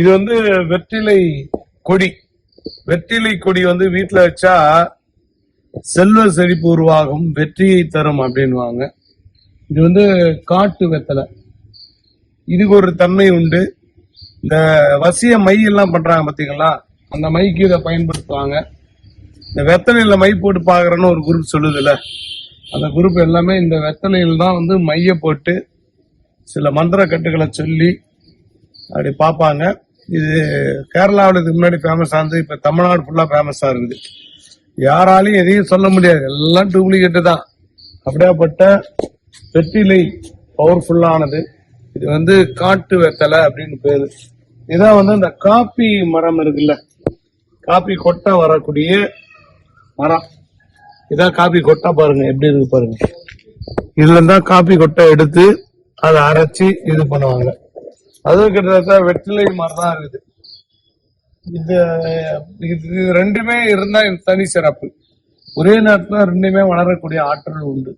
இது வெற்றிலை கொடி. வெற்றிலை கொடி வீட்டுல வச்சா செல்வ செழிப்பு உருவாகும், வெற்றியை தரும் அப்படின்வாங்க. இது காட்டு வெத்தலை. இதுக்கு ஒரு தன்மை உண்டு. இந்த வசிய மை எல்லாம் பண்றாங்க பாத்தீங்களா, அந்த மைக்கு இதை பயன்படுத்துவாங்க. இந்த வெத்தலையில மை போட்டு பாக்குறேன்னு ஒரு குரூப் சொல்லுதுல்ல, அந்த குரூப் எல்லாமே இந்த வெத்தலையில் தான் மைய போட்டு சில மந்திர கட்டுகளை சொல்லி அப்படி பார்ப்பாங்க. இது கேரளாவில் இதுக்கு முன்னாடி ஃபேமஸ் ஆனது, இப்ப தமிழ்நாடு ஃபுல்லா ஃபேமஸா இருக்குது. யாராலையும் எதையும் சொல்ல முடியாது, எல்லாம் டூப்ளிகேட்டு தான். அப்படியாப்பட்ட வெற்றிலை பவர்ஃபுல்லானது. இது காட்டு வெத்தலை அப்படின்னு பேரு. இதான் இந்த காப்பி மரம் இருக்குல்ல, காப்பி கொட்டை வரக்கூடிய மரம். இதான் காப்பி கொட்டை. பாருங்க எப்படி இருக்கு பாருங்க. இதுல தான் காப்பி கொட்டை எடுத்து அதை அரைச்சி இது பண்ணுவாங்க. அதுவும் கிட்டத்தட்ட வெற்றிலை மாதிரி தான் இருக்குது. இது ரெண்டுமே இருந்தா தனி சிறப்பு. ஒரே நேரத்துல ரெண்டுமே வளரக்கூடிய ஆற்றல் உண்டு.